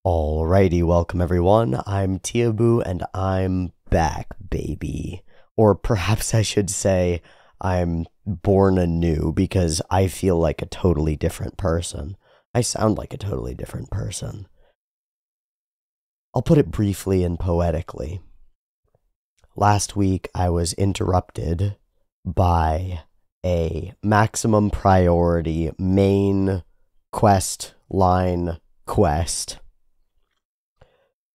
Alrighty, welcome everyone. I'm Teeaboo and I'm back, baby. Or perhaps I should say I'm born anew because I feel like a totally different person. I sound like a totally different person. I'll put it briefly and poetically. Last week I was interrupted by a maximum priority main quest line quest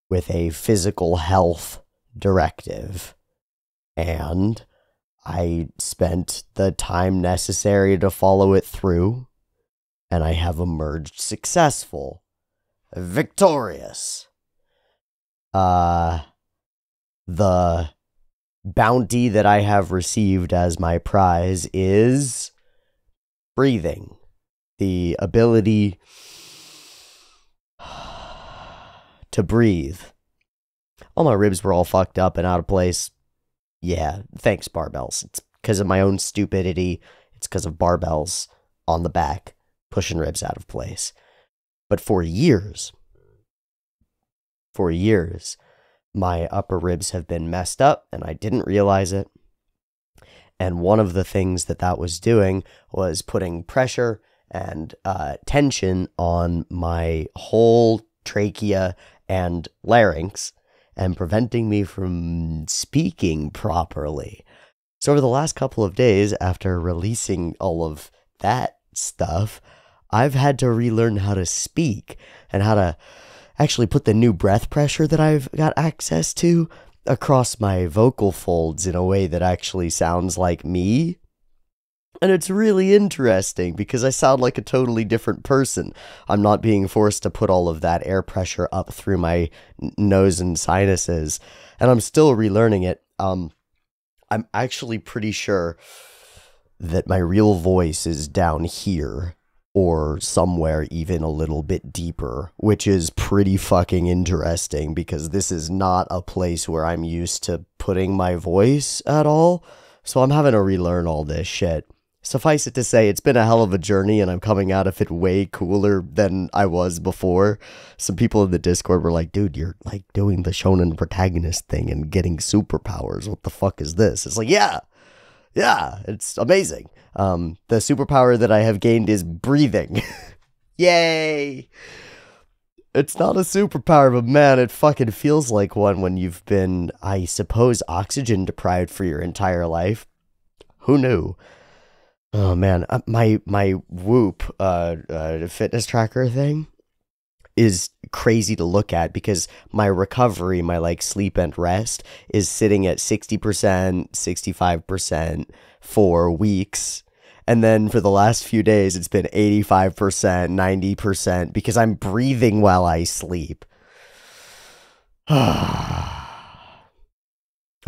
with a physical health directive, and I spent the time necessary to follow it through, and I have emerged successful, victorious. The bounty that I have received as my prize is breathing, the ability to breathe. All my ribs were all fucked up and out of place. Yeah, thanks, barbells. It's because of my own stupidity. It's because of barbells on the back, pushing ribs out of place. But for years, my upper ribs have been messed up, and I didn't realize it. And one of the things that was doing was putting pressure and tension on my whole trachea and larynx and preventing me from speaking properly. So over the last couple of days, after releasing all of that stuff, I've had to relearn how to speak and how to actually put the new breath pressure that I've got access to across my vocal folds in a way that actually sounds like me. And it's really interesting because I sound like a totally different person. I'm not being forced to put all of that air pressure up through my nose and sinuses, and I'm still relearning it. I'm actually pretty sure that my real voice is down here or somewhere even a little bit deeper, which is pretty fucking interesting because this is not a place where I'm used to putting my voice at all. So I'm having to relearn all this shit. Suffice it to say, it's been a hell of a journey, and I'm coming out of it way cooler than I was before. Some people in the Discord were like, dude, you're like doing the shonen protagonist thing and getting superpowers. What the fuck is this? It's like, yeah, it's amazing. The superpower that I have gained is breathing. Yay! It's not a superpower, but man, it fucking feels like one when you've been, I suppose, oxygen deprived for your entire life. Who knew? Oh man, my Whoop fitness tracker thing is crazy to look at because my recovery, my like sleep and rest is sitting at 60%, 65% for weeks. And then for the last few days, it's been 85%, 90% because I'm breathing while I sleep. I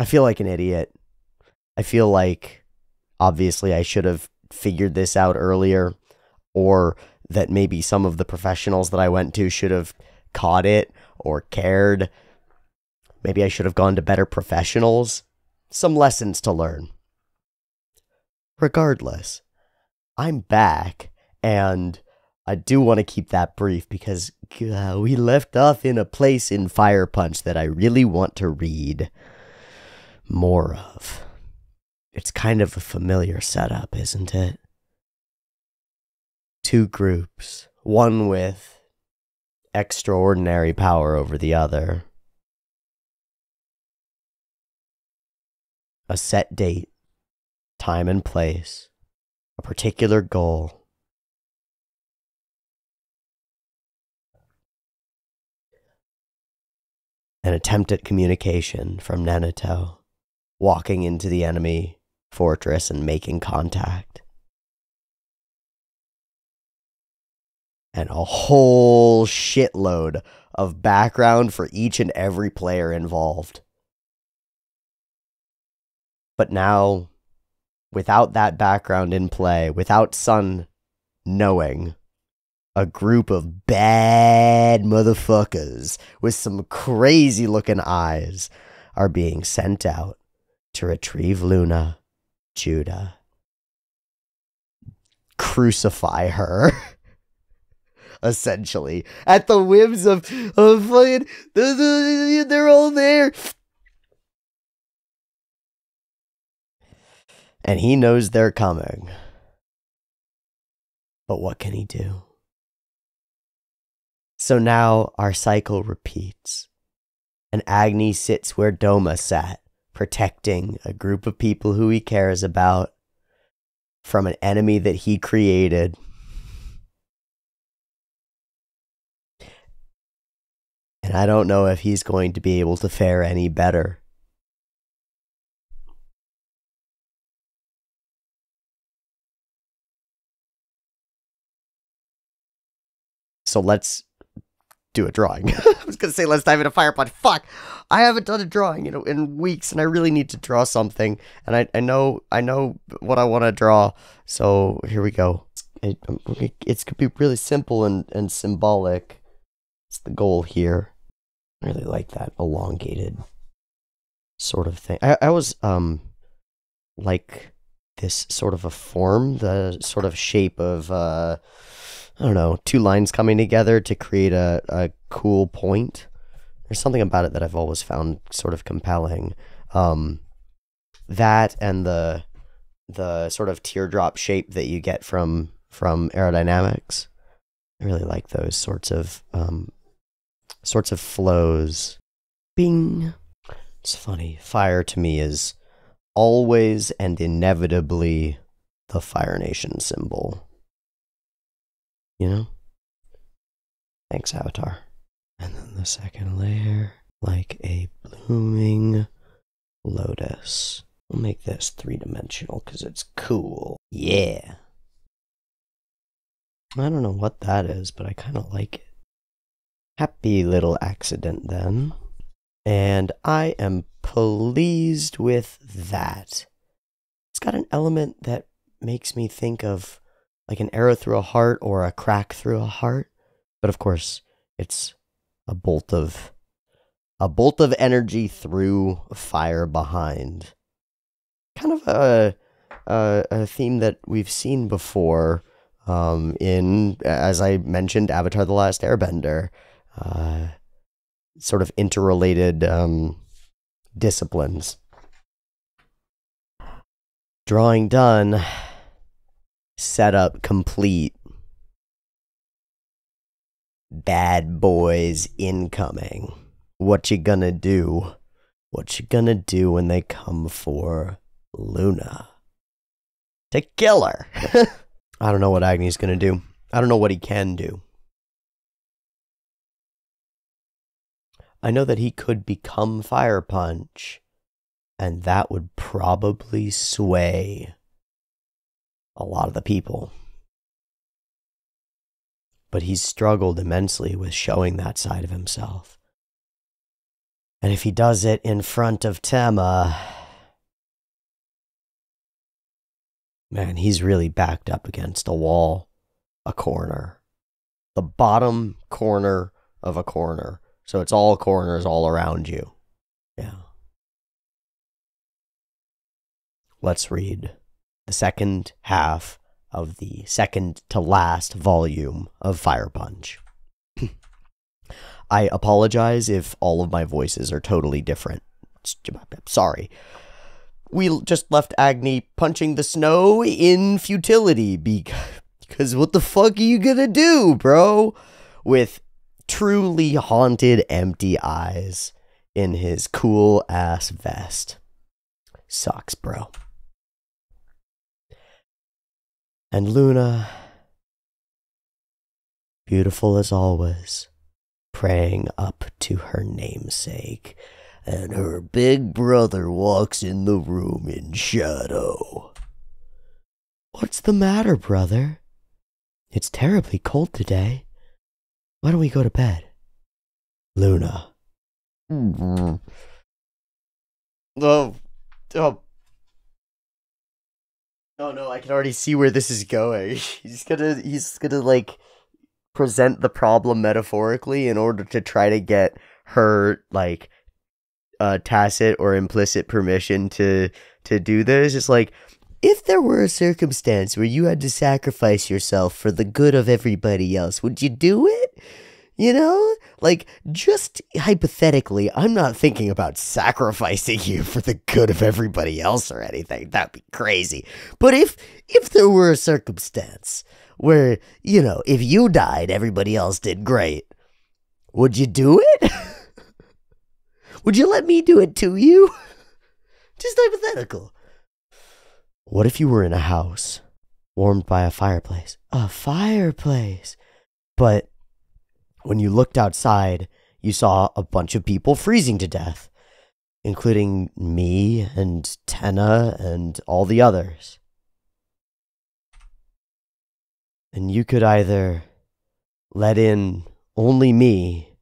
feel like an idiot. I feel like obviously I should have figured this out earlier, or that maybe some of the professionals that I went to should have caught it or cared. Maybe I should have gone to better professionals. Some lessons to learn. Regardless, I'm back, and I do want to keep that brief because we left off in a place in Fire Punch that I really want to read more of. It's kind of a familiar setup, isn't it? Two groups, one with extraordinary power over the other. A set date, time and place, a particular goal. An attempt at communication from Nenato, walking into the enemy fortress and making contact. And a whole shitload of background for each and every player involved. But now, without that background in play, without Sun knowing, a group of bad motherfuckers with some crazy looking eyes are being sent out to retrieve Luna, Judah, crucify her, essentially, at the whims of fucking, they're all there. And he knows they're coming. But what can he do? So now our cycle repeats. And Agni sits where Doma sat, protecting a group of people who he cares about from an enemy that he created. And I don't know if he's going to be able to fare any better. So let's do a drawing. I was going to say let's dive into Fire Punch. Fuck! I haven't done a drawing in weeks, and I really need to draw something. And I know what I want to draw. So here we go. It's going to be really simple and symbolic. It's the goal here. I really like that elongated sort of thing. I always like this sort of a form, the sort of shape of I don't know, two lines coming together to create a cool point. There's something about it that I've always found sort of compelling. That and the sort of teardrop shape that you get from aerodynamics. I really like those sorts of flows. Bing. It's funny. Fire to me is always and inevitably the Fire Nation symbol. You know? Thanks, Avatar. And then the second layer, like a blooming lotus. We'll make this three-dimensional because it's cool. Yeah. I don't know what that is, but I kind of like it. Happy little accident then. And I am pleased with that. It's got an element that makes me think of like an arrow through a heart or a crack through a heart. But of course, it's a bolt of energy through fire behind. Kind of a theme that we've seen before in, as I mentioned, Avatar: The Last Airbender. Sort of interrelated disciplines. Drawing done. Setup complete. Bad boys incoming. What you gonna do? What you gonna do when they come for Luna? To kill her. I don't know what Agni's gonna do. I don't know what he can do. I know that he could become Fire Punch, and that would probably sway a lot of the people. But he's struggled immensely with showing that side of himself. And if he does it in front of Tema, man, he's really backed up against a wall, a corner. The bottom corner of a corner. So it's all corners all around you. Yeah. Let's read the second half of the second to last volume of Fire Punch. I apologize if all of my voices are totally different. Sorry. We just left Agni punching the snow in futility because what the fuck are you gonna do, bro? With truly haunted empty eyes in his cool ass vest. Sucks, bro. And Luna, beautiful as always, praying up to her namesake, and her big brother walks in the room in shadow. What's the matter, brother? It's terribly cold today. Why don't we go to bed? Luna. Oh. Oh no, I can already see where this is going. He's gonna like present the problem metaphorically in order to try to get her like tacit or implicit permission to do this. It's like, if there were a circumstance where you had to sacrifice yourself for the good of everybody else, would you do it? You know, like, just hypothetically, I'm not thinking about sacrificing you for the good of everybody else or anything. That'd be crazy. But if there were a circumstance where, you know, if you died, everybody else did great, would you do it? Would you let me do it to you? Just hypothetical. What if you were in a house warmed by a fireplace? A fireplace. But when you looked outside, you saw a bunch of people freezing to death, including me and Tenna and all the others. And you could either let in only me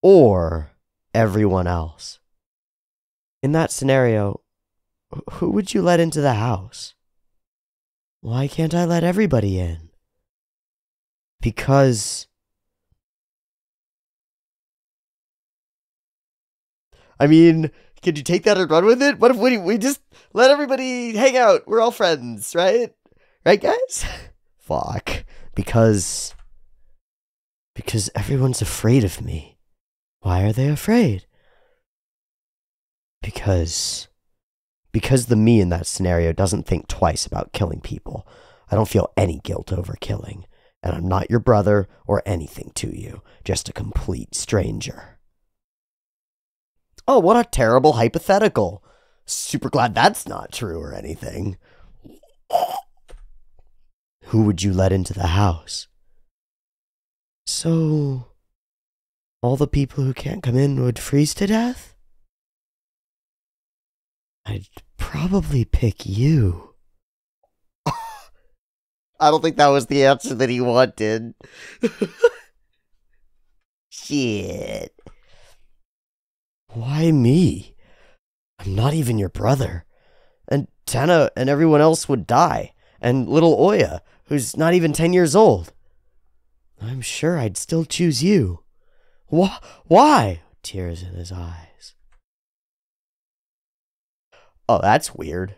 or everyone else. In that scenario, who would you let into the house? Why can't I let everybody in? Because, I mean, could you take that and run with it? What if we just let everybody hang out? We're all friends, right? Right, guys? Fuck. Because everyone's afraid of me. Why are they afraid? Because the me in that scenario doesn't think twice about killing people. I don't feel any guilt over killing. And I'm not your brother or anything to you. Just a complete stranger. Oh, what a terrible hypothetical. Super glad that's not true or anything. Who would you let into the house? So, all the people who can't come in would freeze to death? I'd probably pick you. I don't think that was the answer that he wanted. Shit. Why me? I'm not even your brother. And Tenna and everyone else would die. And little Oya, who's not even 10 years old. I'm sure I'd still choose you. Why? Tears in his eyes. Oh, that's weird.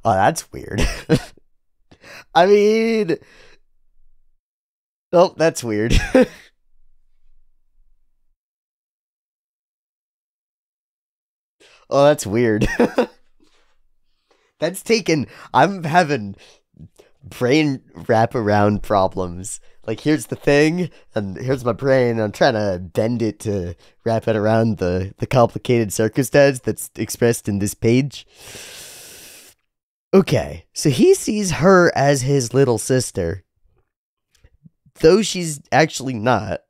Oh, that's weird. I mean... Oh, that's weird. Oh, that's weird. That's taken... I'm having brain wraparound problems. Like, here's the thing, and here's my brain, and I'm trying to bend it to wrap it around the complicated circumstance that's expressed in this page. Okay, so he sees her as his little sister, though she's actually not,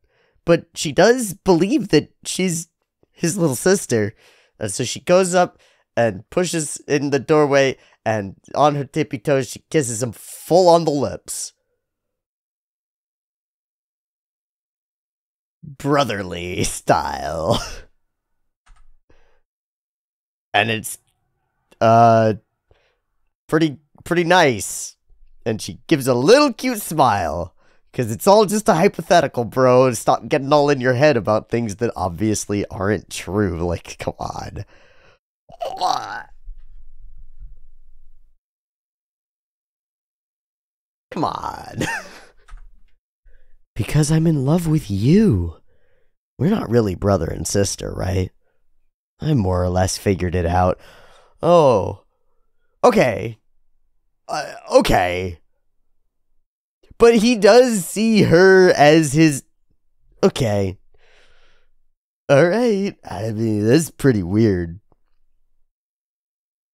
but she does believe that she's his little sister, and so she goes up and pushes in the doorway, and on her tippy toes, she kisses him full on the lips. Brotherly style. And it's, pretty nice. And she gives a little cute smile. Because it's all just a hypothetical, bro. Stop getting all in your head about things that obviously aren't true. Like, come on. Come on. Because I'm in love with you. We're not really brother and sister, right? I more or less figured it out. Oh. Okay. Okay. But he does see her as his... Okay. Alright. I mean, that's pretty weird.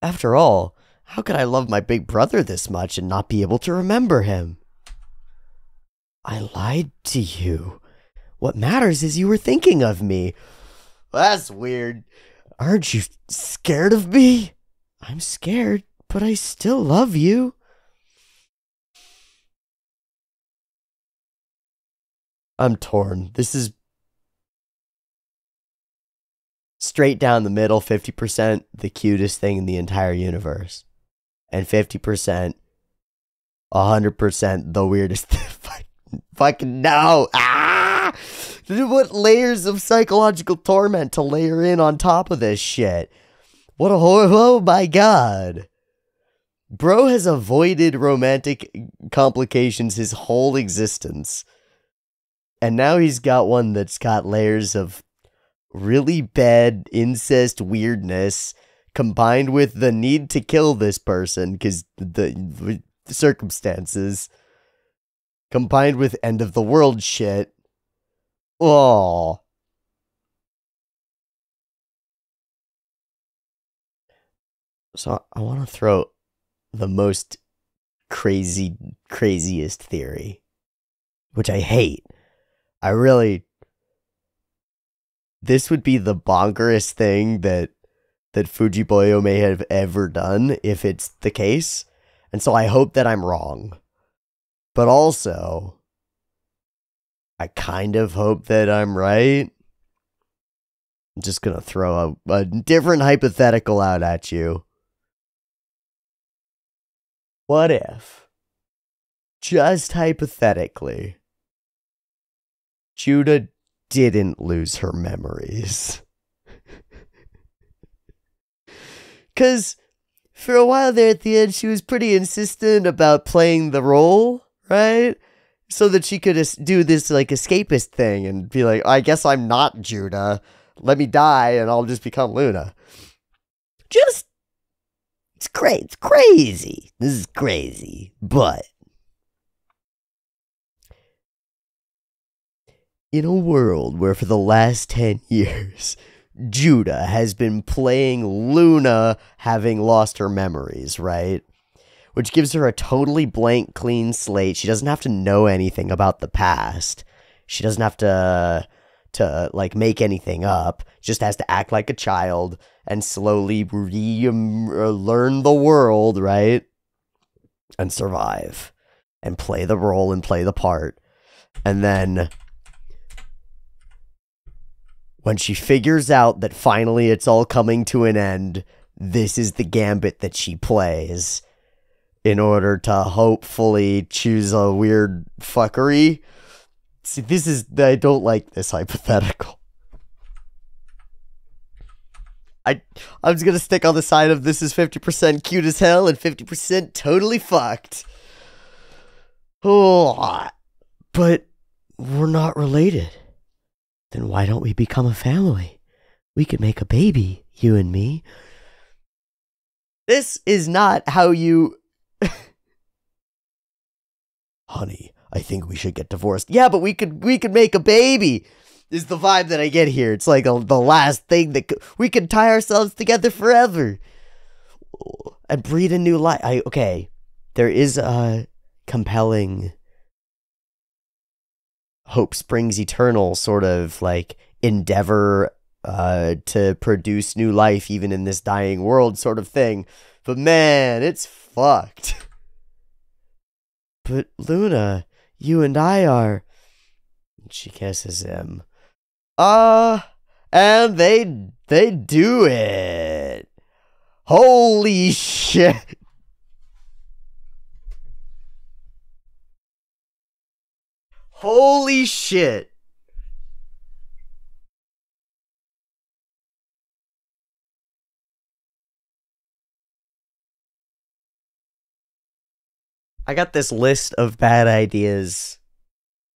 After all, how could I love my big brother this much and not be able to remember him? I lied to you. What matters is you were thinking of me. That's weird. Aren't you scared of me? I'm scared, but I still love you. I'm torn. This is straight down the middle, 50% the cutest thing in the entire universe. And 50%, 100% the weirdest thing. Fucking no. Ah! What layers of psychological torment to layer in on top of this shit? What a oh my god. Bro has avoided romantic complications his whole existence. And now he's got one that's got layers of really bad incest weirdness combined with the need to kill this person because the circumstances combined with end of the world shit. Oh. So I want to throw the most craziest theory, which I hate. This would be the bonkerest thing that Fujiboyo may have ever done if it's the case. And so I hope that I'm wrong. But also, I kind of hope that I'm right. I'm just going to throw a different hypothetical out at you. What if, just hypothetically, Judah didn't lose her memories? Because for a while there at the end, she was pretty insistent about playing the role, right? So that she could do this like escapist thing and be like, I guess I'm not Judah. Let me die and I'll just become Luna. It's crazy. This is crazy. But in a world where for the last 10 years, Judah has been playing Luna having lost her memories, right? Which gives her a totally blank, clean slate. She doesn't have to know anything about the past. She doesn't have to like make anything up. Just has to act like a child and slowly learn the world, right? And survive. And play the role and play the part. And then when she figures out that finally it's all coming to an end, this is the gambit that she plays in order to hopefully choose a weird fuckery. See, I don't like this hypothetical. I'm just gonna stick on the side of this is 50% cute as hell and 50% totally fucked. Oh, but we're not related. Then why don't we become a family? We could make a baby, you and me. This is not how you... Honey, I think we should get divorced. Yeah, but we could make a baby, is the vibe that I get here. It's like the last thing that we could tie ourselves together forever and breed a new life. Okay, there is a compelling hope springs eternal sort of like endeavor to produce new life even in this dying world sort of thing. But man, it's fucked. But Luna, you and I are... She kisses him. And they do it. Holy shit. Holy shit. I got this list of bad ideas,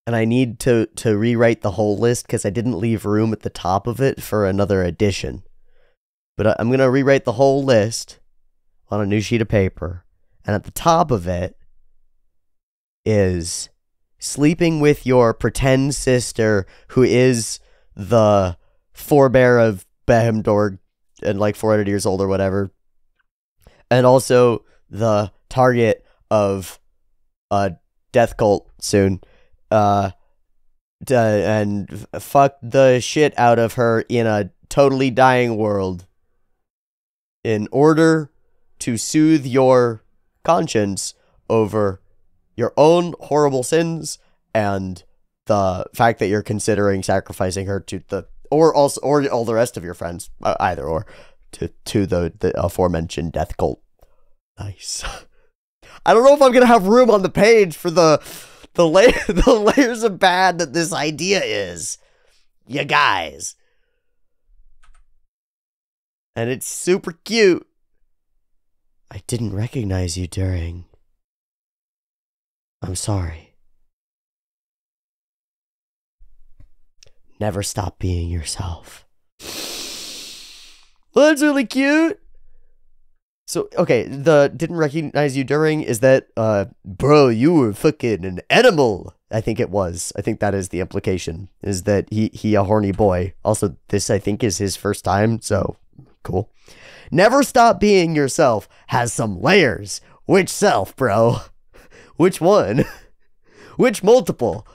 and I need to rewrite the whole list because I didn't leave room at the top of it for another edition. But I'm going to rewrite the whole list on a new sheet of paper, and at the top of it is sleeping with your pretend sister who is the forebear of Behemdorg and like 400 years old or whatever, and also the target of a death cult soon, and fuck the shit out of her in a totally dying world in order to soothe your conscience over your own horrible sins and the fact that you're considering sacrificing her to the or all the rest of your friends, either or, to the aforementioned death cult. Nice. I don't know if I'm gonna have room on the page for the layers of bad that this idea is. you guys. And it's super cute. I didn't recognize you during. I'm sorry. Never stop being yourself. Well, that's really cute. So, okay, the didn't recognize you during is that, bro, you were fucking an animal. I think it was. I think that is the implication, is that he a horny boy. Also, this, I think, is his first time, so cool. Never stop being yourself has some layers. Which self, bro? Which one? Which multiple?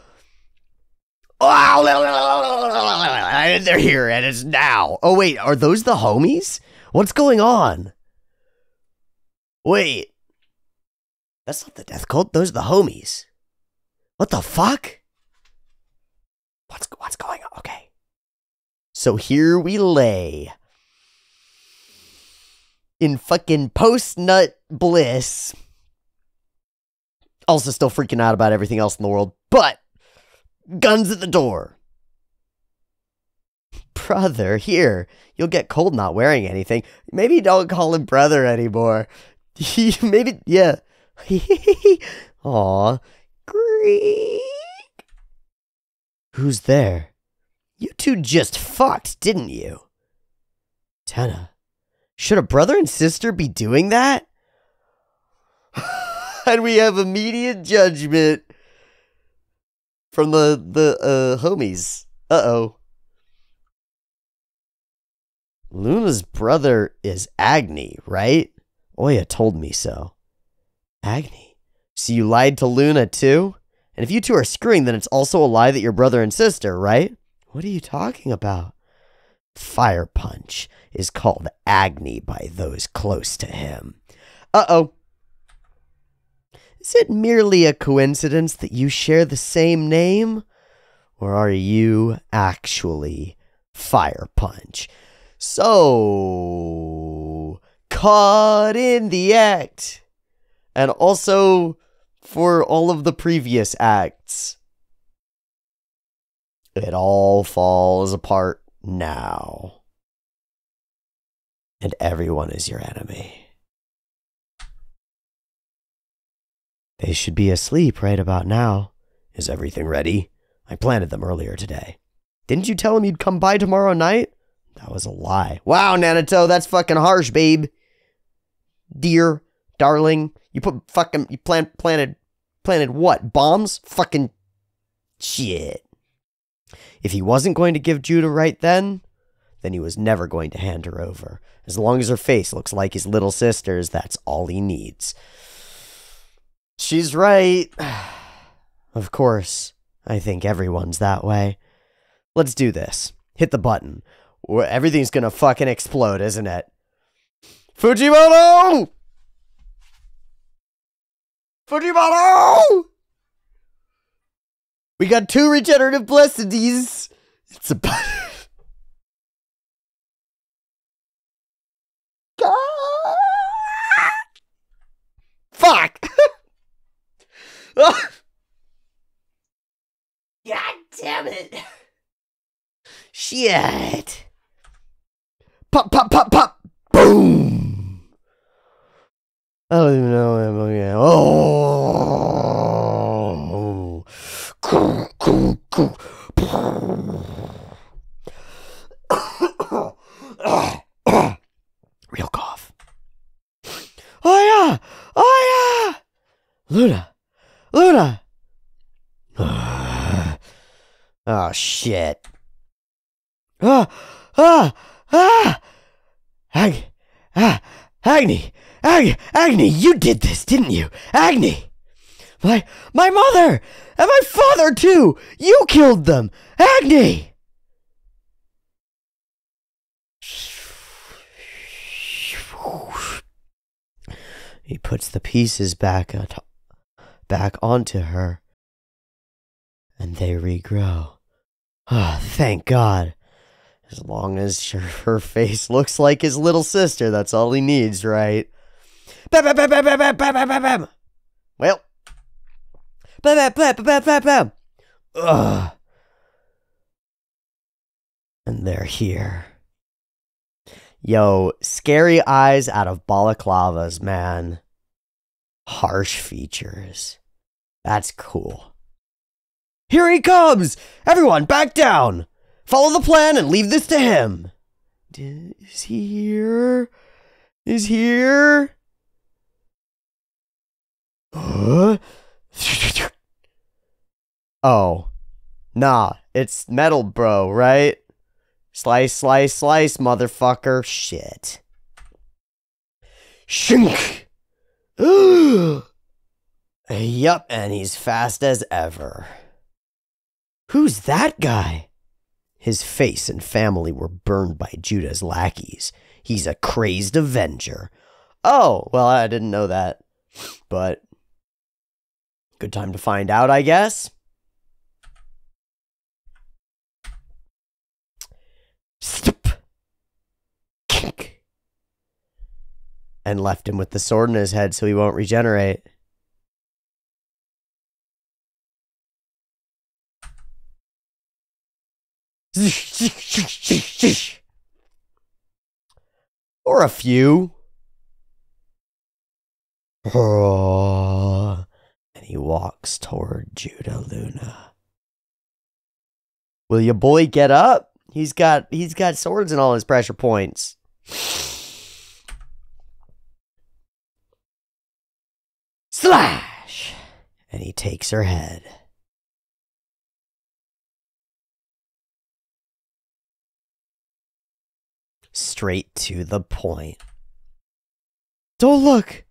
Oh, they're here and it's now. Oh, wait, are those the homies? What's going on? Wait. That's not the death cult. Those are the homies. What the fuck? What's going on? Okay. So here we lay. In fucking post-nut bliss. Also still freaking out about everything else in the world. But, guns at the door. Brother, here. You'll get cold not wearing anything. Maybe don't call him brother anymore. Maybe, yeah. Aw. Greek. Who's there? You two just fucked, didn't you? Tenna. Should a brother and sister be doing that? And we have immediate judgment from the homies. Uh-oh. Luna's brother is Agni, right? Oya told me so. Agni? So you lied to Luna too? And if you two are screwing, then it's also a lie that you're brother and sister, right? What are you talking about? Fire Punch is called Agni by those close to him. Uh-oh. Is it merely a coincidence that you share the same name? Or are you actually Fire Punch? So, caught in the act. And also for all of the previous acts. It all falls apart now. And everyone is your enemy. They should be asleep right about now. Is everything ready? I planted them earlier today. Didn't you tell him you'd come by tomorrow night? That was a lie. Wow, Nanato, that's fucking harsh, babe. Dear, darling, you planted what? Bombs? Fucking shit. If he wasn't going to give Judah right then he was never going to hand her over. As long as her face looks like his little sister's, that's all he needs. She's right. Of course, I think everyone's that way. Let's do this. Hit the button. Everything's gonna fucking explode, isn't it? Fujimoto! Fujimoto! We got 2 regenerative blessings. It's about... Fuck! God damn it. Shit. Pop, pop, pop, pop. Boom. I don't even know. Oh. Cool, cool, cool. Real cough. Oh yeah! Oh yeah! Luna! Luna! Oh shit. Agni! Agni, you did this, didn't you? Agni! My mother! And my father too! You killed them! Agni! He puts the pieces back onto her, and they regrow. Ah, thank God. As long as her face looks like his little sister, that's all he needs, right? Bam, bam, bam, bam, bam, bam, bam, bam, bam. Well. Bam, bam, bam, bam, bam, bam. Ugh. And they're here. Yo, scary eyes out of balaclavas, man. Harsh features. That's cool. Here he comes! Everyone, back down! Follow the plan and leave this to him. Is he here? Is here? Huh? Oh. Nah, it's metal, bro, right? Slice, slice, slice, motherfucker. Shit. Shink! Yup, and he's fast as ever. Who's that guy? His face and family were burned by Judah's lackeys. He's a crazed avenger. Oh, well, I didn't know that. But good time to find out, I guess. Stop. Kink. And left him with the sword in his head so he won't regenerate. Or a few. And he walks toward Judah Luna. Will your boy get up? He's got swords in all his pressure points. Slash! And he takes her head. Straight to the point. Don't look!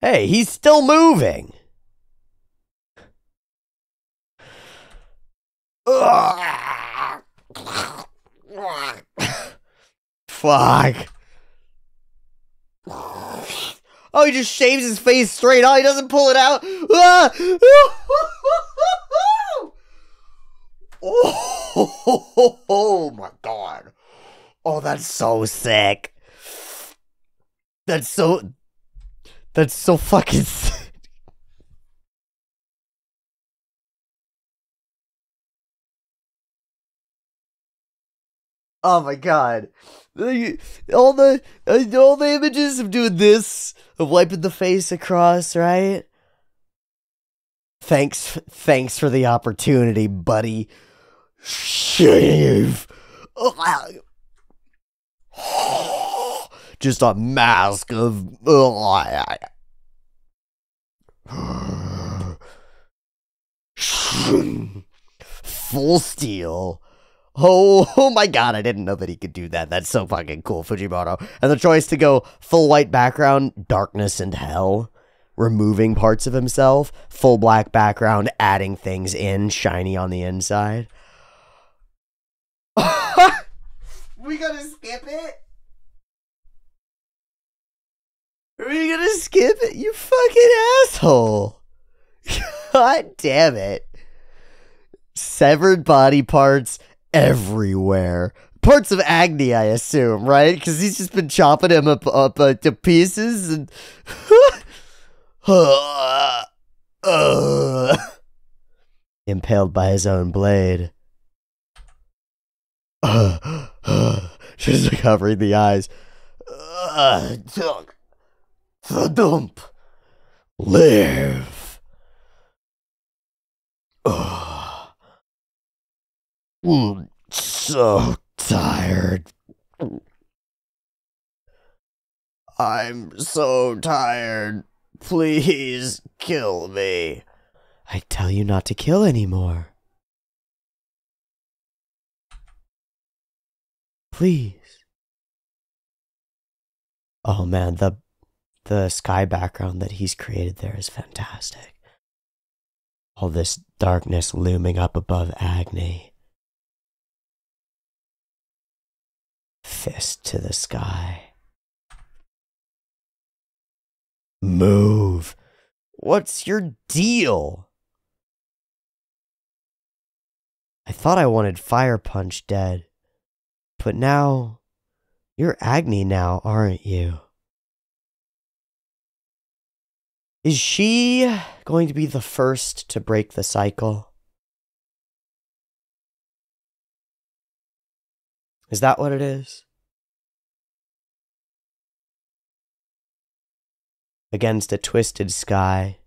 Hey, he's still moving! Fuck. Oh, he just shaves his face straight out. He doesn't pull it out. Oh my god. Oh, that's so sick. That's so fucking sick. Oh my god. All the images of doing this, of wiping the face across, right? Thanks for the opportunity, buddy. Shave. Just a mask of full steel. Oh my god, I didn't know that he could do that. That's so fucking cool, Fujimoto. And the choice to go full white background, darkness and hell, removing parts of himself, full black background, adding things in, shiny on the inside. We gotta skip it? Are we gonna skip it? You fucking asshole. God damn it. Severed body parts everywhere. Parts of Agni, I assume, right? Because he's just been chopping him up to pieces and... impaled by his own blade. Just covering the eyes. Thump. Live. So tired. I'm so tired. Please kill me. I tell you not to kill anymore. Please. Oh man, the sky background that he's created there is fantastic. All this darkness looming up above Agni. Fist to the sky. Move. What's your deal? I thought I wanted Fire Punch dead. But now, you're Agni now, aren't you? Is she going to be the first to break the cycle? Is that what it is? Against a twisted sky,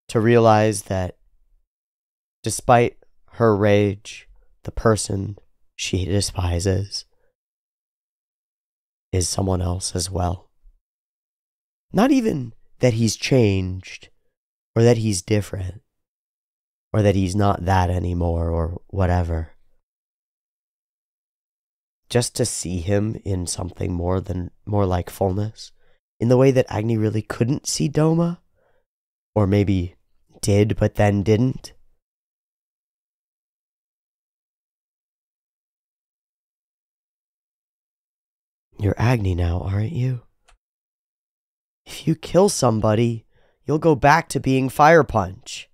to realize that despite her rage, the person she despises is someone else as well. Not even that he's changed, or that he's different, or that he's not that anymore, or whatever. Just to see him in something more like fullness, in the way that Agni really couldn't see Doma, or maybe did but then didn't. You're Agni now, aren't you? If you kill somebody, you'll go back to being Fire Punch.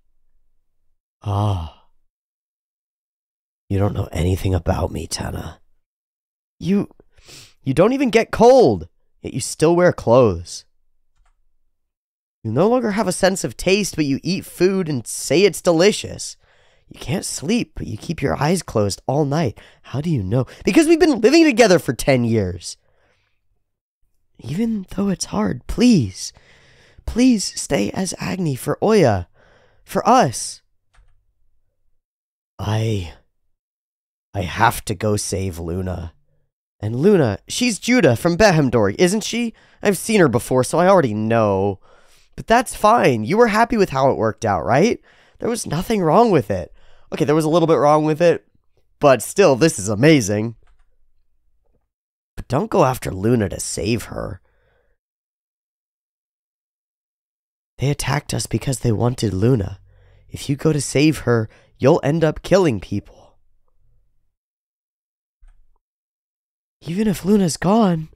Ah. You don't know anything about me, Tenna. You don't even get cold, yet you still wear clothes. You no longer have a sense of taste, but you eat food and say it's delicious. You can't sleep, but you keep your eyes closed all night. How do you know? Because we've been living together for 10 years. Even though it's hard, please stay as Agni for Oya, for us. I have to go save Luna. And Luna, she's Judah from Behemdorg, isn't she? I've seen her before, so I already know. But that's fine. You were happy with how it worked out, right? There was nothing wrong with it. Okay, there was a little bit wrong with it, but still, this is amazing. But don't go after Luna to save her. They attacked us because they wanted Luna. If you go to save her, you'll end up killing people. Even if Luna's gone,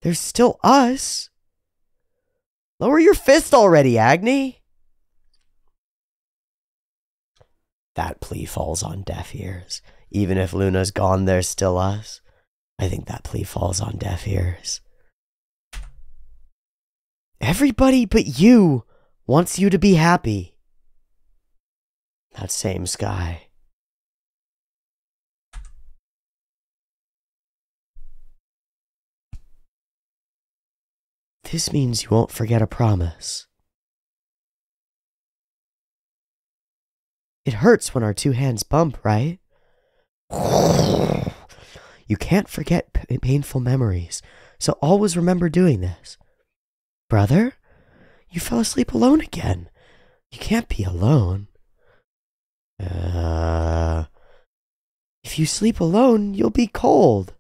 there's still us. Lower your fist already, Agni. That plea falls on deaf ears. Even if Luna's gone, there's still us. I think that plea falls on deaf ears. Everybody but you wants you to be happy. That same sky. This means you won't forget a promise. It hurts when our two hands bump, right? You can't forget painful memories, so always remember doing this. Brother, you fell asleep alone again. You can't be alone. If you sleep alone, you'll be cold.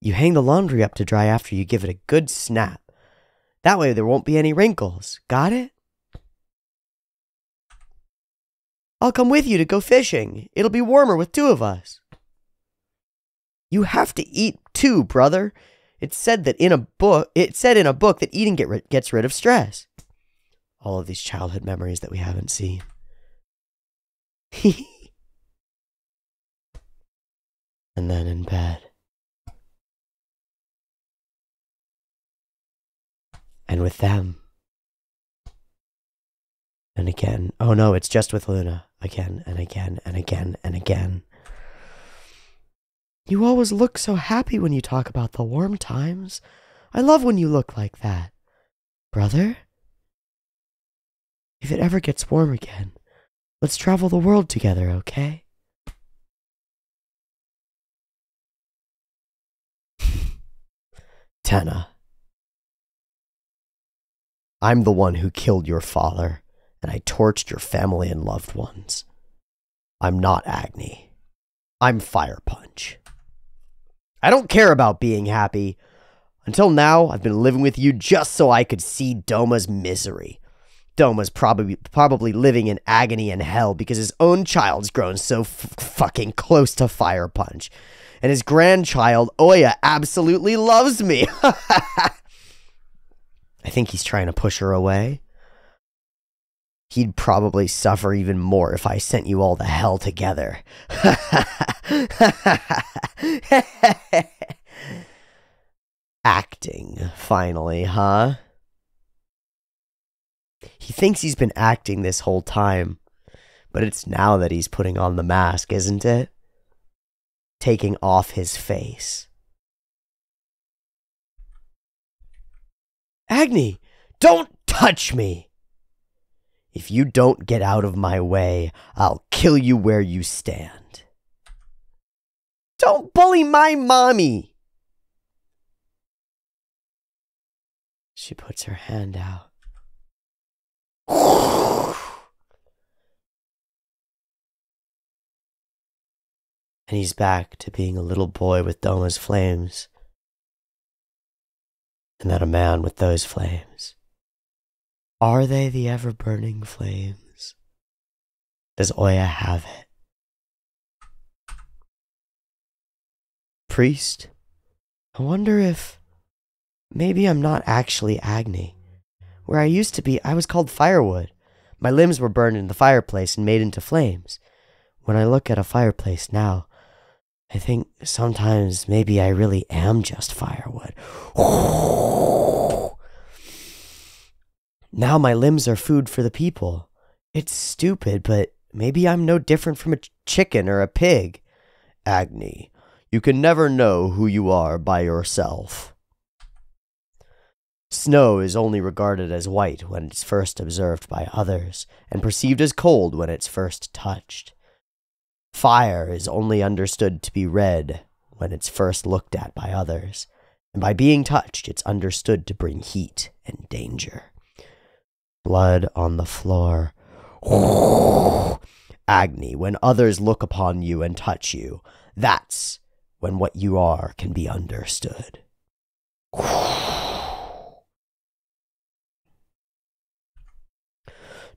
You hang the laundry up to dry after you give it a good snap. That way there won't be any wrinkles. Got it? I'll come with you to go fishing. It'll be warmer with two of us. You have to eat too, brother. It said in a book that eating gets rid of stress. All of these childhood memories that we haven't seen. And then in bed. And with them. And again. Oh no, it's just with Luna. Again and again and again and again. You always look so happy when you talk about the warm times. I love when you look like that. Brother? If it ever gets warm again, let's travel the world together, okay? Tenna. I'm the one who killed your father, and I torched your family and loved ones. I'm not Agni. I'm Fire Punch. I don't care about being happy. Until now, I've been living with you just so I could see Doma's misery. Doma's probably living in agony and hell because his own child's grown so fucking close to Fire Punch. And his grandchild, Oya, absolutely loves me. I think he's trying to push her away. He'd probably suffer even more if I sent you all to hell together. Acting, finally, huh? He thinks he's been acting this whole time, But it's now that he's putting on the mask, isn't it? Taking off his face. Agni, don't touch me! If you don't get out of my way, I'll kill you where you stand. Don't bully my mommy! She puts her hand out. And he's back to being a little boy with Doma's flames. And then a man with those flames. Are they the ever-burning flames? Does Oya have it? Priest, I wonder if maybe I'm not actually Agni. Where I used to be, I was called firewood. My limbs were burned in the fireplace and made into flames. When I look at a fireplace now, I think sometimes maybe I really am just firewood. Now my limbs are food for the people. It's stupid, but maybe I'm no different from a chicken or a pig. Agni, you can never know who you are by yourself. Snow is only regarded as white when it's first observed by others, and perceived as cold when it's first touched. Fire is only understood to be red when it's first looked at by others, and by being touched, it's understood to bring heat and danger. Blood on the floor. Agni, when others look upon you and touch you, that's when what you are can be understood.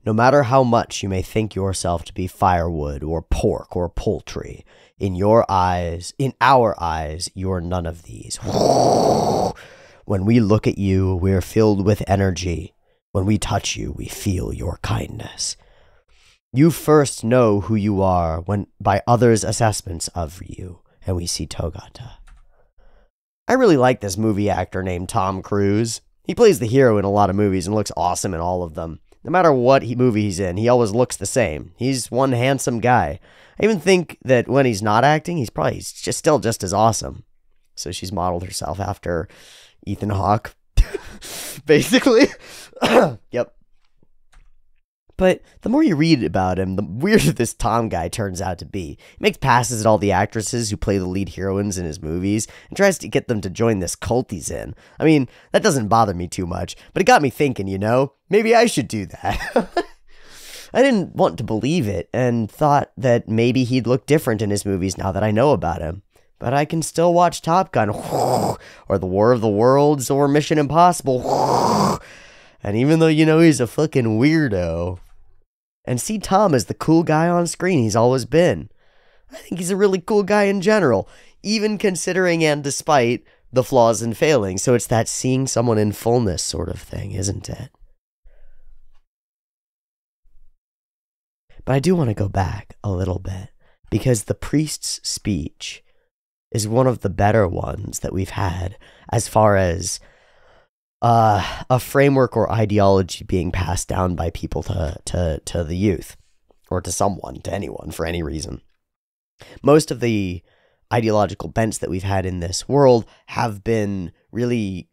No matter how much you may think yourself to be firewood or pork or poultry, in our eyes, you're none of these. When we look at you, we're filled with energy. When we touch you, we feel your kindness. You first know who you are when by others' assessments of you, and we see Togata. I really like this movie actor named Tom Cruise. He plays the hero in a lot of movies and looks awesome in all of them. No matter what movie he's in, he always looks the same. He's one handsome guy. I even think that when he's not acting, he's probably still just as awesome. So she's modeled herself after Ethan Hawke, basically. Yep. But the more you read about him, the weirder this Tom guy turns out to be. He makes passes at all the actresses who play the lead heroines in his movies and tries to get them to join this cult he's in. I mean, that doesn't bother me too much, but it got me thinking, maybe I should do that. I didn't want to believe it and thought that maybe he'd look different in his movies now that I know about him. But I can still watch Top Gun, or The War of the Worlds, or Mission Impossible. And even though he's a fucking weirdo, and see Tom as the cool guy on screen he's always been. I think he's a really cool guy in general, even considering and despite the flaws and failings. So it's that seeing someone in fullness sort of thing, isn't it? But I do want to go back a little bit, because the priest's speech is one of the better ones that we've had as far as a framework or ideology being passed down by people to the youth, or to someone, to anyone, for any reason. Most of the ideological bents that we've had in this world have been really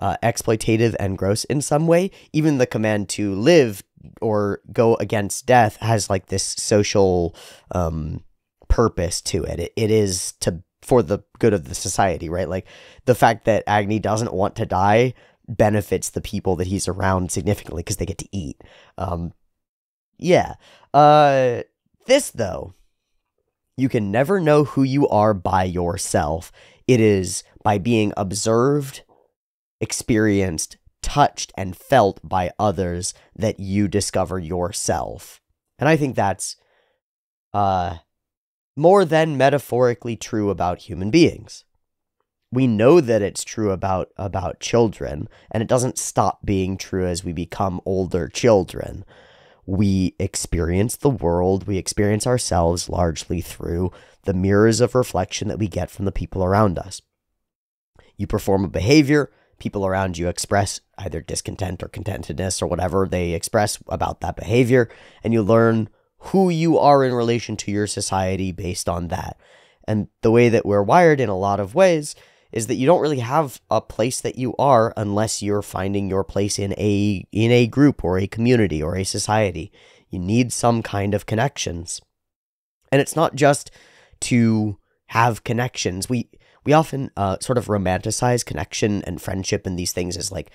exploitative and gross in some way. Even the command to live or go against death has this social purpose to it. It is for the good of the society, right? The fact that Agni doesn't want to die benefits the people that he's around significantly because they get to eat. This, though, you can never know who you are by yourself. It is by being observed, experienced, touched, and felt by others that you discover yourself. And I think that's more than metaphorically true about human beings. We know that it's true about children, and it doesn't stop being true as we become older children. We experience the world, we experience ourselves largely through the mirrors of reflection that we get from the people around us. You perform a behavior, people around you express either discontent or contentedness or whatever they express about that behavior, and you learn who you are in relation to your society based on that. And the way that we're wired in a lot of ways is that you don't really have a place that you are unless you're finding your place in a group or a community or a society. You need some kind of connections. And it's not just to have connections. We often sort of romanticize connection and friendship and these things as like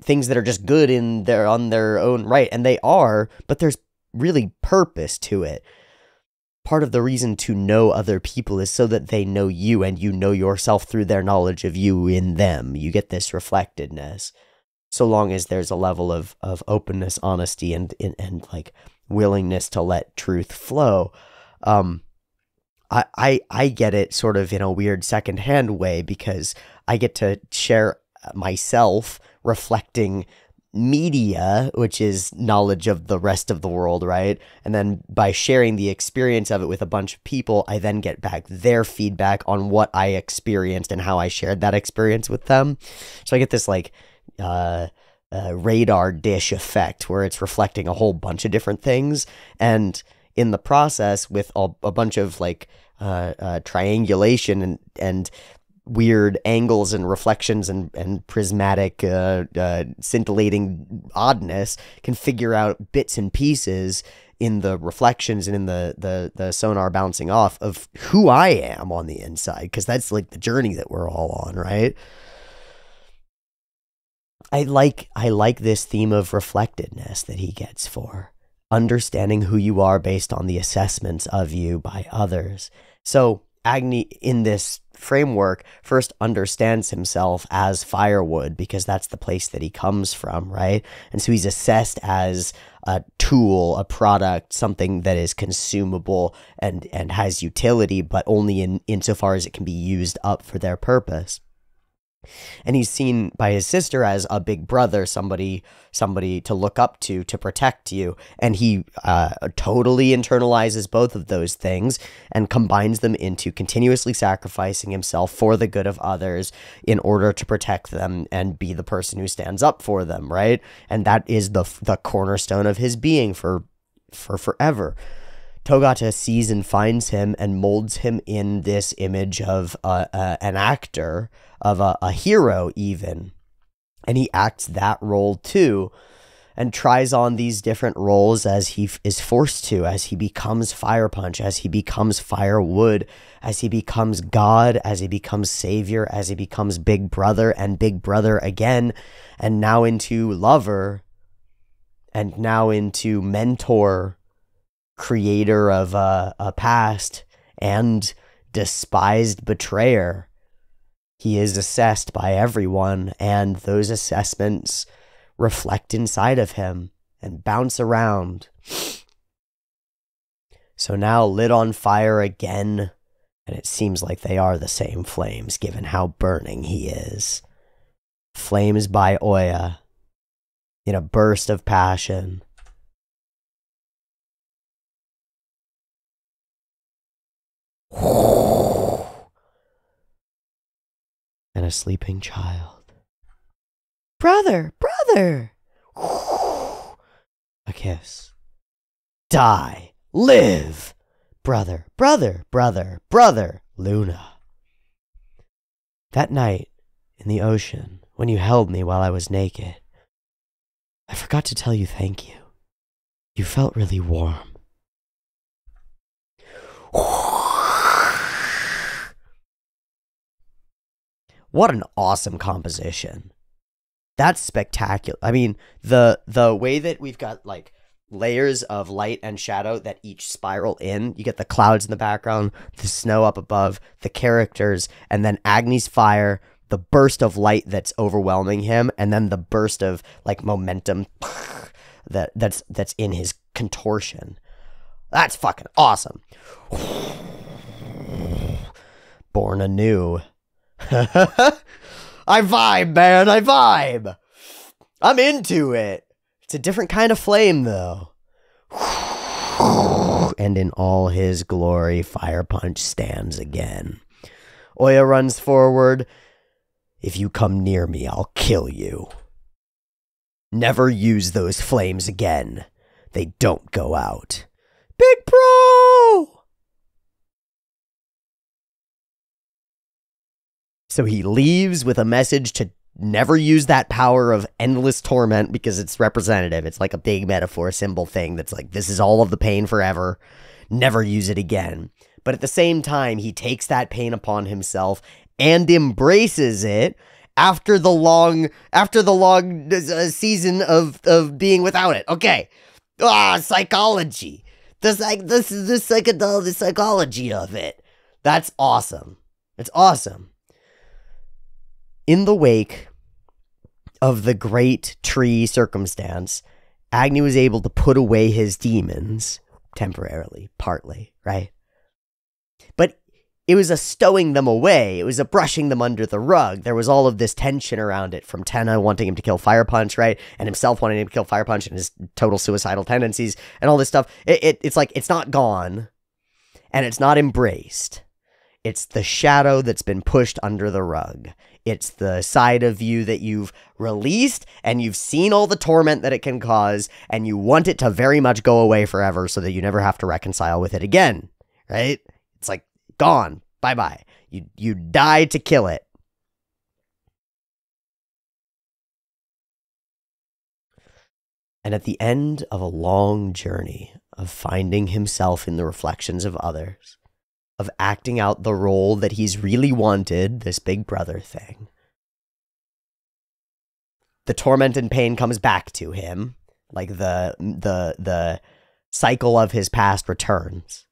things that are just good on their own right, and they are, but there's really purpose to it. Part of the reason to know other people is so that they know you and you know yourself through their knowledge of you in them. You get this reflectedness. So long as there's a level of openness, honesty, and like willingness to let truth flow. I get it sort of in a weird secondhand way because I get to share myself reflecting media, which is knowledge of the rest of the world, right? And then by sharing the experience of it with a bunch of people, I then get back their feedback on what I experienced and how I shared that experience with them. So I get this like radar dish effect where it's reflecting a whole bunch of different things, and in the process with a bunch of like triangulation and weird angles and reflections and prismatic scintillating oddness, can figure out bits and pieces in the reflections and in the sonar bouncing off of who I am on the inside, because that's like the journey that we're all on, right? I like this theme of reflectedness that he gets for understanding who you are based on the assessments of you by others. So Agni, in this framework, first understands himself as firewood because that's the place that he comes from, right? And so he's assessed as a tool, a product, something that is consumable and has utility, but only insofar as it can be used up for their purpose. And he's seen by his sister as a big brother, somebody to look up to protect you. And he totally internalizes both of those things and combines them into continuously sacrificing himself for the good of others in order to protect them and be the person who stands up for them, right? And that is the cornerstone of his being for forever. Togata sees and finds him and molds him in this image of an actor, of a hero even. And he acts that role too and tries on these different roles as he is forced to, as he becomes Fire Punch, as he becomes Firewood, as he becomes God, as he becomes Savior, as he becomes Big Brother and Big Brother again, and now into Lover, and now into Mentor, creator of a past, and despised betrayer. He is assessed by everyone, and those assessments reflect inside of him and bounce around. So now lit on fire again, and it seems like they are the same flames given how burning he is. Flames by Oya in a burst of passion. And a sleeping child. Brother, brother! A kiss. Die, live! Brother, brother, brother, brother, Luna. That night in the ocean, when you held me while I was naked, I forgot to tell you thank you. You felt really warm. What an awesome composition. That's spectacular. I mean, the way that we've got like layers of light and shadow that each spiral in. You get the clouds in the background, the snow up above, the characters, and then Agni's fire, the burst of light that's overwhelming him, and then the burst of like momentum that's in his contortion. That's fucking awesome. Born anew. I vibe, man. I vibe. I'm into it. It's a different kind of flame, though. And in all his glory, Fire Punch stands again. Oya runs forward. If you come near me, I'll kill you. Never use those flames again. They don't go out. Big Bro! So he leaves with a message to never use that power of endless torment because it's representative. It's like a big metaphor symbol thing that's like, this is all of the pain forever. Never use it again. But at the same time, he takes that pain upon himself and embraces it after the long season of being without it. Okay. Psychology. The psychology of it. That's awesome. It's awesome. In the wake of the great tree circumstance, Agni was able to put away his demons temporarily, partly, right? But it was a stowing them away. It was a brushing them under the rug. There was all of this tension around it from Tenna wanting him to kill Fire Punch, right? And himself wanting him to kill Fire Punch and his total suicidal tendencies and all this stuff. It's like, it's not gone and it's not embraced. It's the shadow that's been pushed under the rug. It's the side of you that you've released and you've seen all the torment that it can cause and you want it to very much go away forever so that you never have to reconcile with it again, right? It's like gone. Bye-bye. You die to kill it. And at the end of a long journey of finding himself in the reflections of others, of acting out the role that he's really wanted, this big brother thing, the torment and pain comes back to him, like the cycle of his past returns.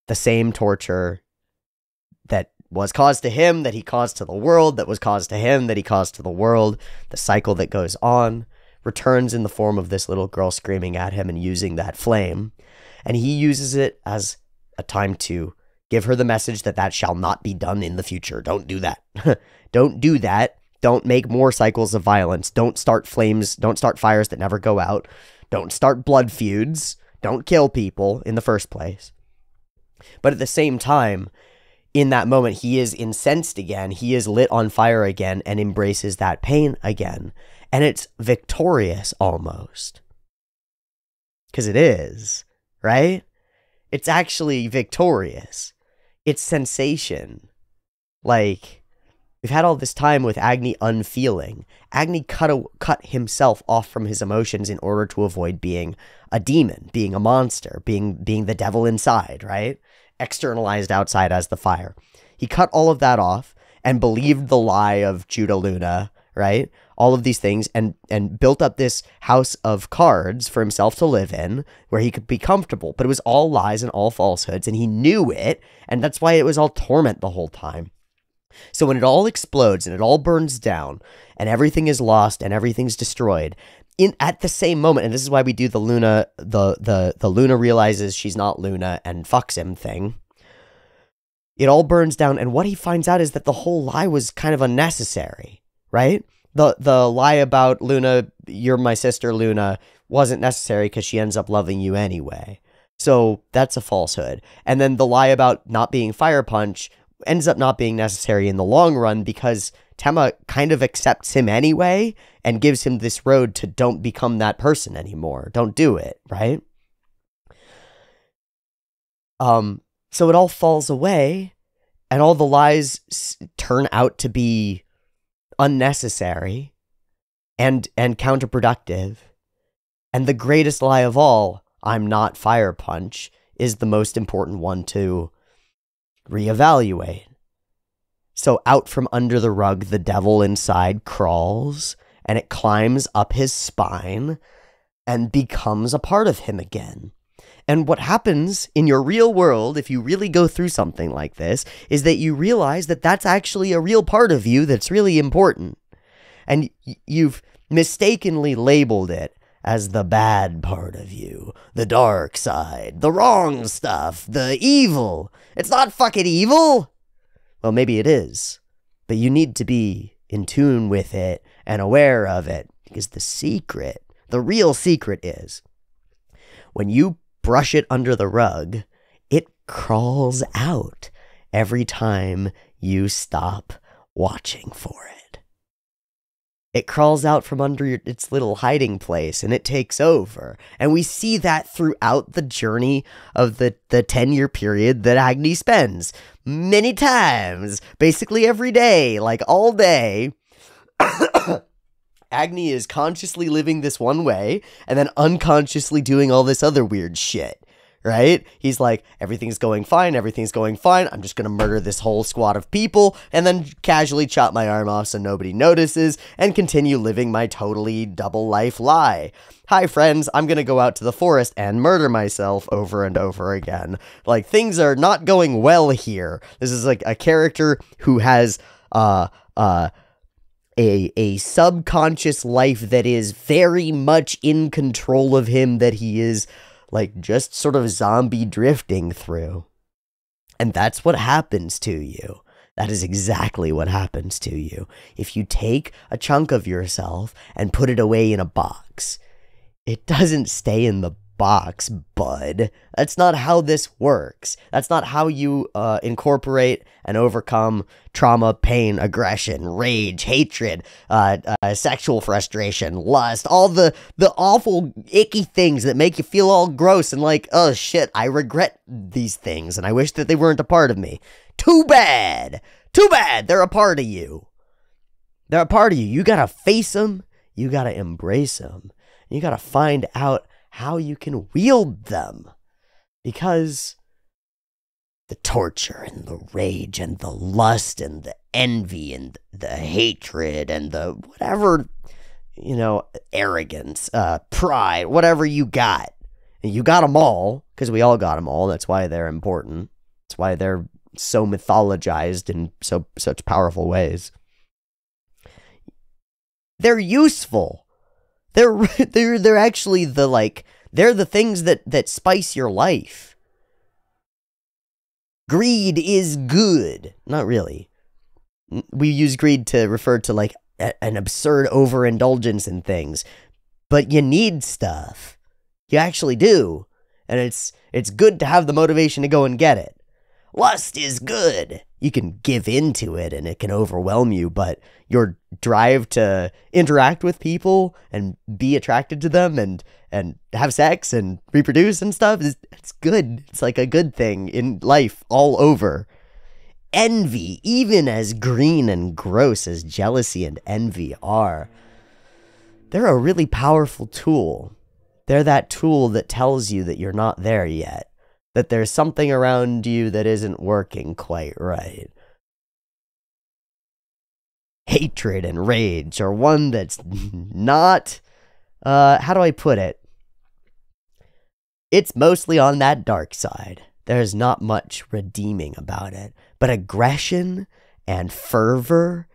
The same torture that was caused to him, that he caused to the world, that was caused to him, that he caused to the world, the cycle that goes on, returns in the form of this little girl screaming at him and using that flame. And he uses it as a time to give her the message that that shall not be done in the future. Don't do that. Don't do that. Don't make more cycles of violence. Don't start flames. Don't start fires that never go out. Don't start blood feuds. Don't kill people in the first place. But at the same time, in that moment, he is incensed again. He is lit on fire again and embraces that pain again. And it's victorious almost. Because it is, right? It's actually victorious. It's sensation. Like, we've had all this time with Agni unfeeling. Agni cut himself off from his emotions in order to avoid being a demon, being a monster, being the devil inside, right? Externalized outside as the fire. He cut all of that off and believed the lie of Judah Luna, right? All of these things and built up this house of cards for himself to live in where he could be comfortable. But it was all lies and all falsehoods and he knew it. And that's why it was all torment the whole time. So when it all explodes and it all burns down and everything is lost and everything's destroyed, at the same moment, and this is why we do the Luna, the Luna realizes she's not Luna and fucks him thing. It all burns down, and what he finds out is that the whole lie was kind of unnecessary, right? The lie about Luna, you're my sister Luna, wasn't necessary because she ends up loving you anyway. So that's a falsehood. And then the lie about not being Fire Punch ends up not being necessary in the long run because Temma kind of accepts him anyway and gives him this road to don't become that person anymore. Don't do it, right? So it all falls away and all the lies turn out to be unnecessary and counterproductive. And the greatest lie of all, I'm not Fire Punch, is the most important one to reevaluate. So out from under the rug, the devil inside crawls, and it climbs up his spine and becomes a part of him again. And what happens in your real world, if you really go through something like this, is that you realize that that's actually a real part of you that's really important. And you've mistakenly labeled it as the bad part of you, the dark side, the wrong stuff, the evil. It's not fucking evil. Well, maybe it is, but you need to be in tune with it and aware of it, because the secret, the real secret is when you brush it under the rug, it crawls out every time you stop watching for it. It crawls out from under its little hiding place and it takes over. And we see that throughout the journey of the 10-year period that Agni spends. Many times, basically every day, like all day, Agni is consciously living this one way and then unconsciously doing all this other weird shit. Right? He's like, everything's going fine, I'm just gonna murder this whole squad of people and then casually chop my arm off so nobody notices and continue living my totally double life lie. Hi friends, I'm gonna go out to the forest and murder myself over and over again. Like, things are not going well here. This is like a character who has a subconscious life that is very much in control of him, that he is like just sort of zombie drifting through. And that's what happens to you. That is exactly what happens to you. If you take a chunk of yourself and put it away in a box, it doesn't stay in the box, bud. That's not how this works. That's not how you incorporate and overcome trauma, pain, aggression, rage, hatred, sexual frustration, lust, all the awful, icky things that make you feel all gross and like, oh shit, I regret these things and I wish that they weren't a part of me. Too bad. Too bad. They're a part of you. They're a part of you. You gotta face them. You gotta embrace them. You gotta find out how you can wield them, because the torture and the rage and the lust and the envy and the hatred and the whatever, arrogance, pride, whatever you got them all, because we all got them all. That's why they're important. That's why they're so mythologized in such powerful ways. They're useful. They're actually they're the things that spice your life. Greed is good. Not really. We use greed to refer to like an absurd overindulgence in things. But you need stuff. You actually do. And it's good to have the motivation to go and get it. Lust is good. You can give into it and it can overwhelm you, but your drive to interact with people and be attracted to them and have sex and reproduce and stuff, it's good. It's like a good thing in life all over. Envy, even as green and gross as jealousy and envy are, they're a really powerful tool. They're that tool that tells you that you're not there yet, that there's something around you that isn't working quite right. Hatred and rage are one that's not, how do I put it? It's mostly on that dark side. There's not much redeeming about it. But aggression and fervor,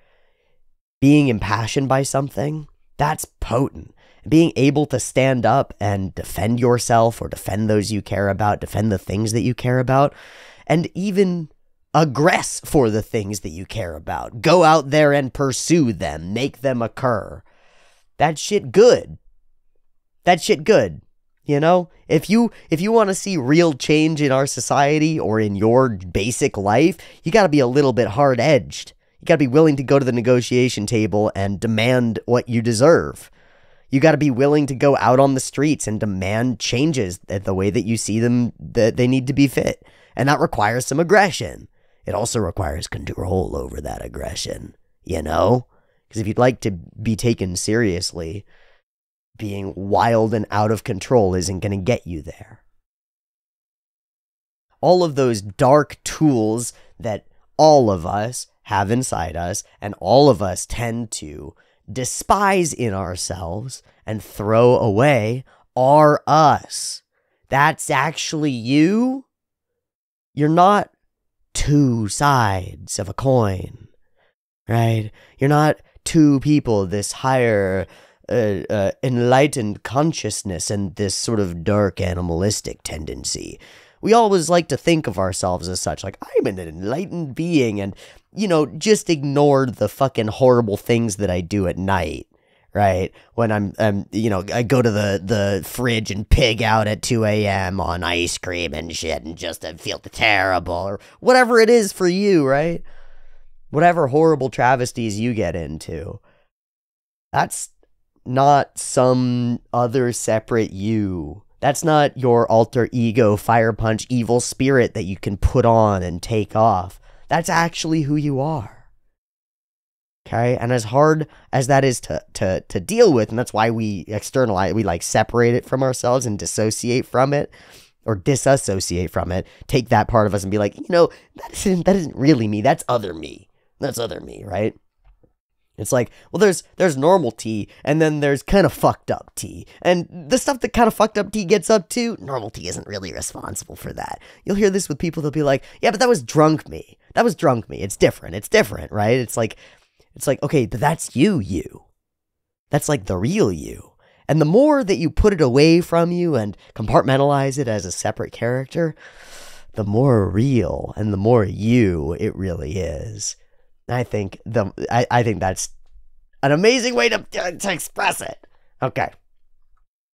being impassioned by something, that's potent. Being able to stand up and defend yourself or defend those you care about, defend the things that you care about, and even aggress for the things that you care about. Go out there and pursue them, make them occur. That shit good. That shit good. You know, if you want to see real change in our society or in your basic life, you got to be a little bit hard-edged. You got to be willing to go to the negotiation table and demand what you deserve. You got to be willing to go out on the streets and demand changes the way that you see them, that they need to be fit. And that requires some aggression. It also requires control over that aggression, you know? Because if you'd like to be taken seriously, being wild and out of control isn't going to get you there. All of those dark tools that all of us have inside us and all of us tend to despise in ourselves and throw away are us. That's actually you. You're not two sides of a coin, right? You're not two people, this higher enlightened consciousness and this sort of dark animalistic tendency. We always like to think of ourselves as such, like, I'm an enlightened being, and, you know, just ignore the fucking horrible things that I do at night, right? When I'm you know, I go to the fridge and pig out at 2 a.m. on ice cream and shit and just feel terrible, or whatever it is for you, right? Whatever horrible travesties you get into. That's not some other separate you. That's not your alter ego, fire punch, evil spirit that you can put on and take off. That's actually who you are. Okay? And as hard as that is to deal with, and that's why we externalize, we like separate it from ourselves and dissociate from it, or disassociate from it, take that part of us and be like, that isn't really me. That's other me. That's other me, right? It's like, well, there's normal T, and then there's kind of fucked up T. And the stuff that kind of fucked up T gets up to, normal T isn't really responsible for that. You'll hear this with people, they'll be like, yeah, but that was drunk me. That was drunk me. It's different, right? It's like, okay, but that's you. That's like the real you. And the more that you put it away from you and compartmentalize it as a separate character, the more real and the more you it really is. I think that's an amazing way to express it. Okay.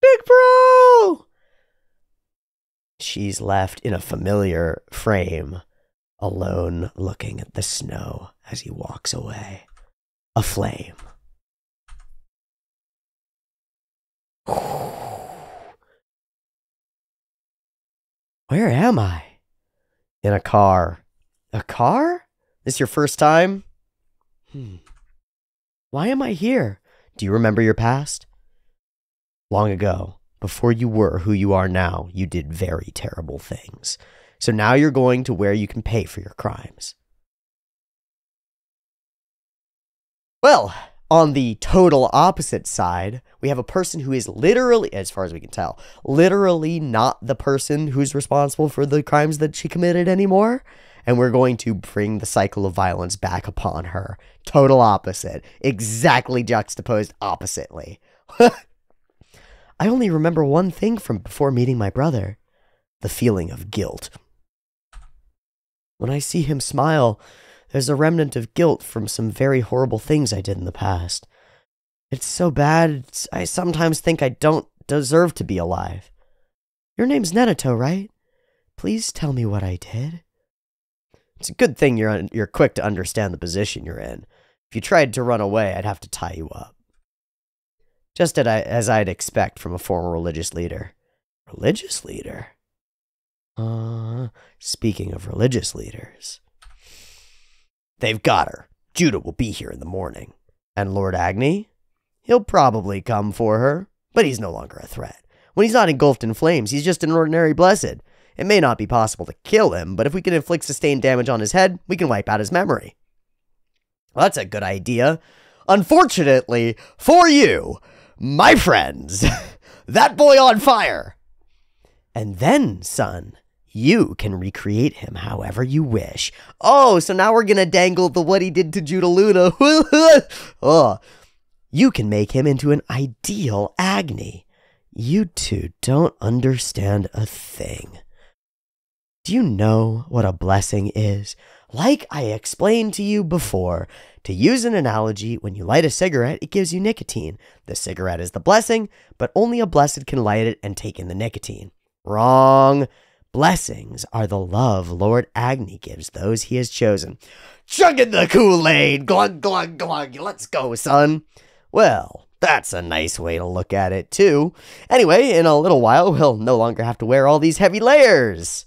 Big Bro! She's left in a familiar frame, alone looking at the snow as he walks away. Aflame. Where am I? In a car. A car? This your first time? Why am I here? Do you remember your past? Long ago, before you were who you are now, you did very terrible things. So now you're going to where you can pay for your crimes. Well, on the total opposite side, we have a person who is literally, as far as we can tell, literally not the person who's responsible for the crimes that she committed anymore. And we're going to bring the cycle of violence back upon her. Total opposite. Exactly juxtaposed oppositely. I only remember one thing from before meeting my brother. The feeling of guilt. When I see him smile, there's a remnant of guilt from some very horrible things I did in the past. It's so bad, I sometimes think I don't deserve to be alive. Your name's Nenato, right? Please tell me what I did. It's a good thing you're quick to understand the position you're in. If you tried to run away, I'd have to tie you up. Just as I'd expect from a former religious leader. Religious leader? Speaking of religious leaders. They've got her. Judah will be here in the morning. And Lord Agni? He'll probably come for her, but he's no longer a threat. When he's not engulfed in flames, he's just an ordinary blessed. It may not be possible to kill him, but if we can inflict sustained damage on his head, we can wipe out his memory. Well, that's a good idea. Unfortunately, for you, my friends, that boy on fire. And then, son, you can recreate him however you wish. Oh, so now we're going to dangle the what he did to Judah Luna. Oh, you can make him into an ideal Agni. You two don't understand a thing. Do you know what a blessing is? Like I explained to you before, to use an analogy, when you light a cigarette, it gives you nicotine. The cigarette is the blessing, but only a blessed can light it and take in the nicotine. Wrong. Blessings are the love Lord Agni gives those he has chosen. Chugging the Kool-Aid, glug, glug, glug. Let's go, son. Well, that's a nice way to look at it, too. Anyway, in a little while, we'll no longer have to wear all these heavy layers.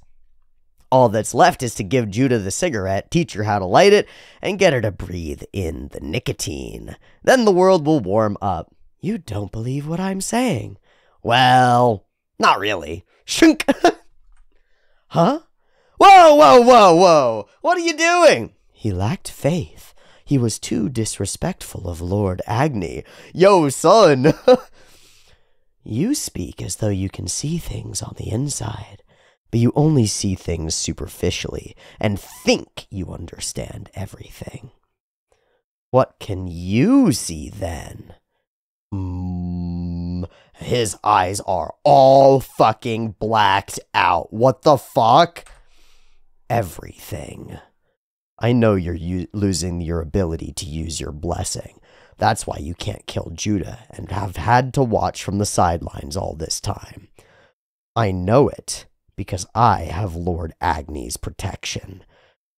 All that's left is to give Judah the cigarette, teach her how to light it, and get her to breathe in the nicotine. Then the world will warm up. You don't believe what I'm saying. Well, not really. Shunk! Huh? Whoa, whoa, whoa, whoa! What are you doing? He lacked faith. He was too disrespectful of Lord Agni. Yo, son! You speak as though you can see things on the inside. But you only see things superficially and think you understand everything. What can you see then? His eyes are all fucking blacked out. What the fuck? Everything. I know you're losing your ability to use your blessing. That's why you can't kill Judah and have had to watch from the sidelines all this time. I know it. Because I have Lord Agni's protection.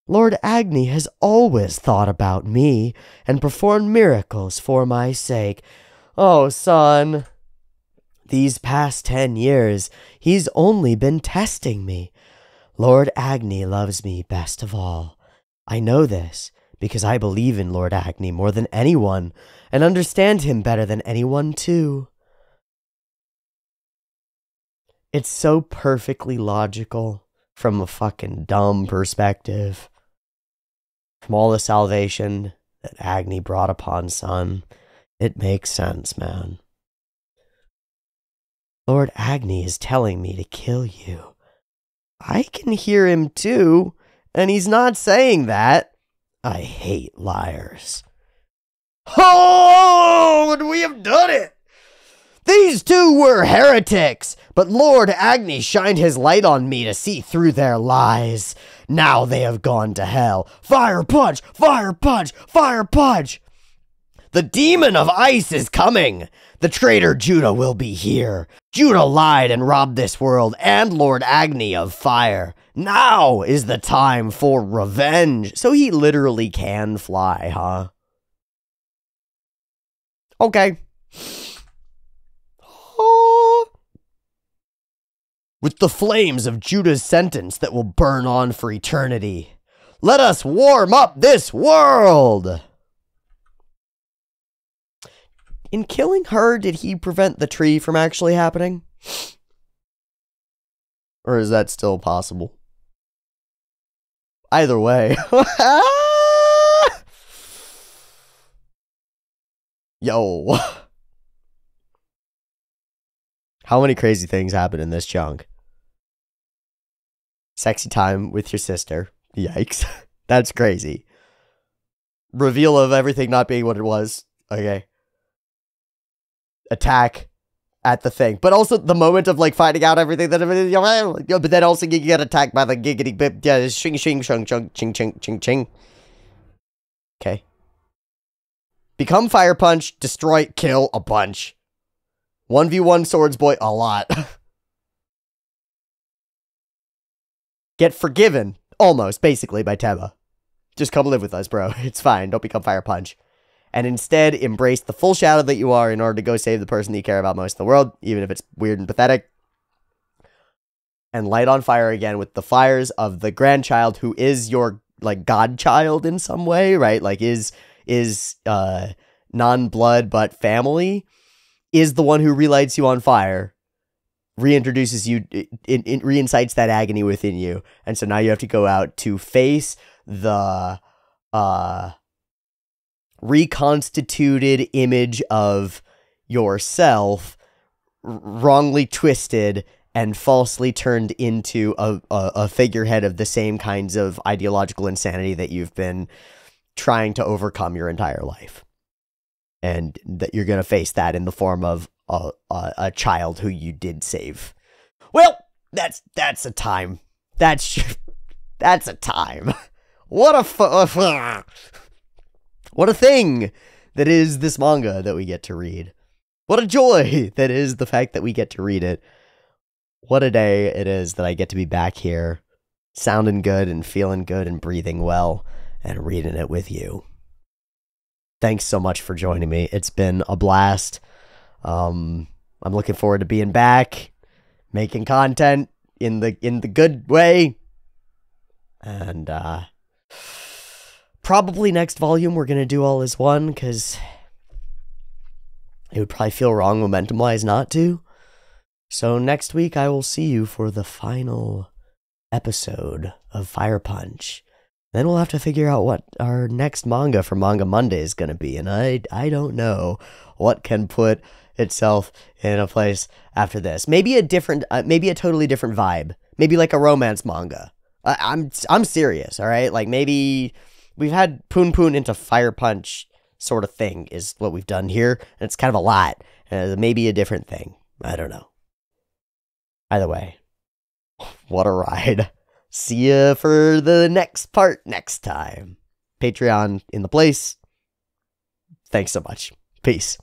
Lord Agni has always thought about me and performed miracles for my sake. Oh, son, these past 10 years, he's only been testing me. Lord Agni loves me best of all. I know this because I believe in Lord Agni more than anyone and understand him better than anyone too. It's so perfectly logical from a fucking dumb perspective. From all the salvation that Agni brought upon Sun, it makes sense, man. Lord Agni is telling me to kill you. I can hear him too, and he's not saying that. I hate liars. Oh, and we have done it! These two were heretics, but Lord Agni shined his light on me to see through their lies. Now they have gone to hell. Fire punch! Fire punch! Fire punch! The demon of ice is coming. The traitor Judah will be here. Judah lied and robbed this world and Lord Agni of fire. Now is the time for revenge. So he literally can fly, huh? Okay. With the flames of Judah's sentence that will burn on for eternity, let us warm up this world. In killing her, did he prevent the tree from actually happening? Or is that still possible? Either way. Yo. How many crazy things happen in this chunk? Sexy time with your sister. Yikes. That's crazy. Reveal of everything not being what it was. Okay. Attack at the thing. But also the moment of like finding out everything that but then also you get attacked by the giggity bip. Yeah, shing shing shung chung ching ching ching ching. Okay. Become fire punch, destroy, kill a bunch. 1v1 swords boy a lot. Get forgiven, almost, basically, by Teeaboo. Just come live with us, bro. It's fine. Don't become fire punch. And instead, embrace the full shadow that you are in order to go save the person that you care about most in the world, even if it's weird and pathetic. And light on fire again with the fires of the grandchild who is your, like, godchild in some way, right? Like, is non-blood but family, is the one who relights you on fire, reintroduces you, reincites that agony within you. And so now you have to go out to face the reconstituted image of yourself, wrongly twisted and falsely turned into a figurehead of the same kinds of ideological insanity that you've been trying to overcome your entire life. And that you're going to face that in the form of a child who you did save. Well, that's a time. That's a time. What a thing that is this manga that we get to read. What a joy that is the fact that we get to read it. What a day it is that I get to be back here, sounding good and feeling good and breathing well and reading it with you. Thanks so much for joining me. It's been a blast. I'm looking forward to being back, making content in the good way. And probably next volume we're gonna do all as one, because it would probably feel wrong momentum-wise not to. So next week I will see you for the final episode of Fire Punch. Then we'll have to figure out what our next manga for Manga Monday is going to be. And I don't know what can put itself in a place after this. Maybe a different, maybe a totally different vibe. Maybe like a romance manga. I'm serious, all right? Like maybe we've had Poon Poon into Fire Punch sort of thing is what we've done here. And it's kind of a lot. Maybe a different thing. I don't know. Either way, what a ride. See ya for the next part next time. Patreon in the place. Thanks so much. Peace.